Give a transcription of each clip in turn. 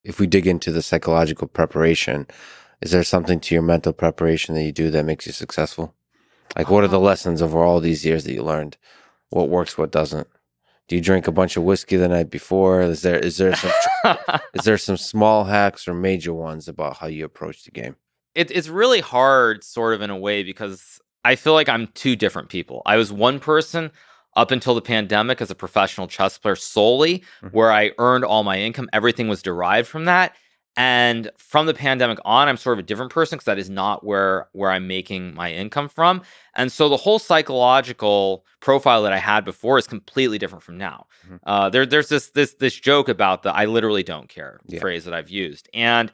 if we dig into the psychological preparation, is there something to your mental preparation that you do that makes you successful? Like, what are the lessons over all these years that you learned? What works, what doesn't? Do you drink a bunch of whiskey the night before? Is there some small hacks or major ones about how you approach the game? It's really hard, sort of, in a way, because I feel like I'm two different people. I was one person up until the pandemic as a professional chess player solely, where I earned all my income. Everything was derived from that. And from the pandemic on, I'm sort of a different person because that is not where I'm making my income from. And so the whole psychological profile that I had before is completely different from now. There's this joke about the "I literally don't care" phrase that I've used, and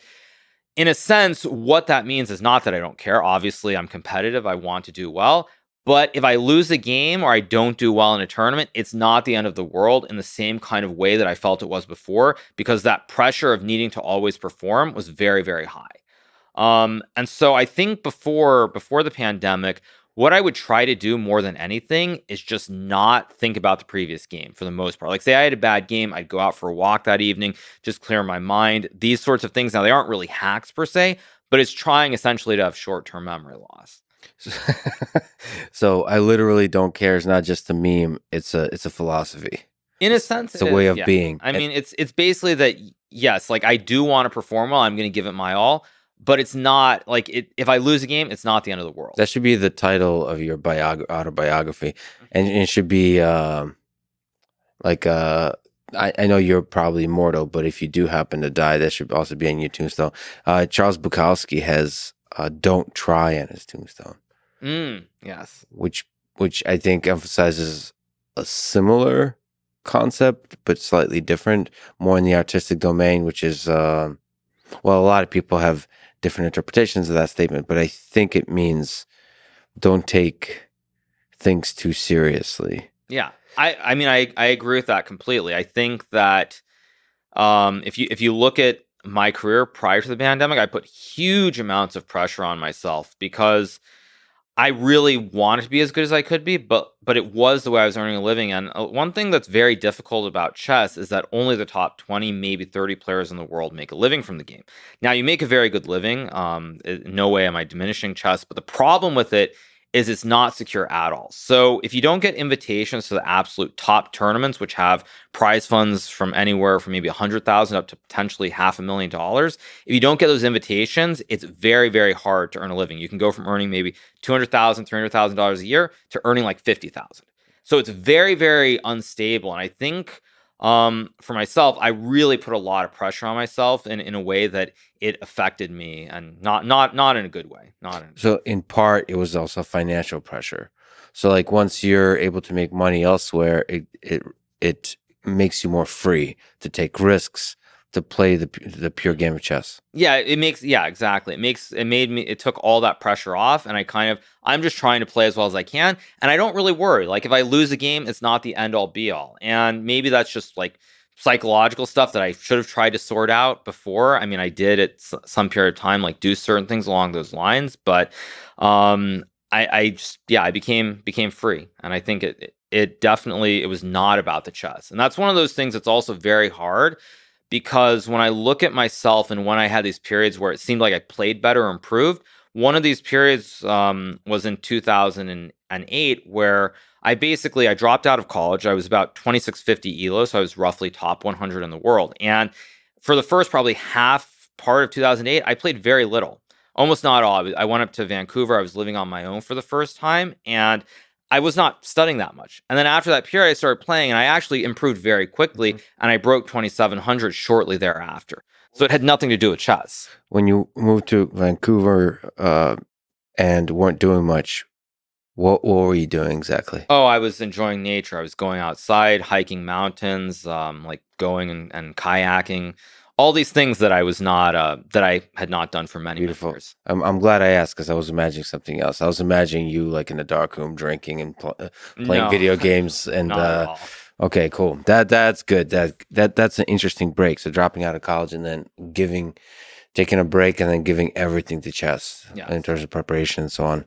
in a sense, what that means is not that I don't care. Obviously, I'm competitive. I want to do well. But if I lose a game or I don't do well in a tournament, it's not the end of the world in the same kind of way that I felt it was before, because that pressure of needing to always perform was very, very high. And so I think before the pandemic, what I would try to do more than anything is just not think about the previous game for the most part. Like, say I had a bad game, I'd go out for a walk that evening, just clear my mind. These sorts of things. Now, they aren't really hacks per se, but it's trying essentially to have short-term memory loss. So I literally don't care. It's not just a meme. It's a philosophy. In a sense, It's a way of being. I mean, it's basically that, yes, like, I do want to perform well. I'm going to give it my all. But it's not like if I lose a game, it's not the end of the world. That should be the title of your autobiography, and it should be like I know you're probably immortal, but if you do happen to die, that should also be on your tombstone. Charles Bukowski has "Don't Try" on his tombstone. Yes, which I think emphasizes a similar concept, but slightly different, more in the artistic domain, which is well, a lot of people have different interpretations of that statement, but I think it means don't take things too seriously. Yeah. I mean, I agree with that completely. I think that if you look at my career prior to the pandemic, I put huge amounts of pressure on myself because I really wanted to be as good as I could be, but it was the way I was earning a living. And one thing that's very difficult about chess is that only the top 20, maybe 30 players in the world make a living from the game. Now, you make a very good living. In no way am I diminishing chess, but the problem with it is it's not secure at all. So if you don't get invitations to the absolute top tournaments, which have prize funds from anywhere from maybe $100,000 up to potentially $500,000, if you don't get those invitations, it's very, very hard to earn a living. You can go from earning maybe $200,000, $300,000 a year to earning like $50,000. So it's very, very unstable. And I think for myself, I really put a lot of pressure on myself in a way that it affected me, and not in a good way. So in part, it was also financial pressure. So like once you're able to make money elsewhere, it makes you more free to take risks, to play the pure game of chess. Yeah, exactly. It took all that pressure off, and I'm just trying to play as well as I can, and I don't really worry. Like, if I lose a game, it's not the end all be all. And maybe that's just like psychological stuff that I should have tried to sort out before. I mean, I did at some period of time, like, do certain things along those lines, but I became free, and I think it definitely, it was not about the chess. And that's one of those things that's also very hard, because when I look at myself and when I had these periods where it seemed like I played better or improved, one of these periods was in 2008, where I dropped out of college. I was about 2650 ELO, so I was roughly top 100 in the world. And for the first probably half part of 2008, I played very little, almost not all. I went up to Vancouver. I was living on my own for the first time, and I was not studying that much. And then after that period, I started playing, and I actually improved very quickly, and I broke 2700 shortly thereafter. So it had nothing to do with chess. When you moved to Vancouver and weren't doing much, what were you doing exactly? Oh, I was enjoying nature. I was going outside, hiking mountains, like going and kayaking. All these things that I was not that I had not done for many years. I'm glad I asked, because I was imagining something else. I was imagining you like in a dark room drinking and playing video games. And okay, cool. That's good. That's an interesting break. So dropping out of college and then taking a break and then giving everything to chess in terms of preparation and so on.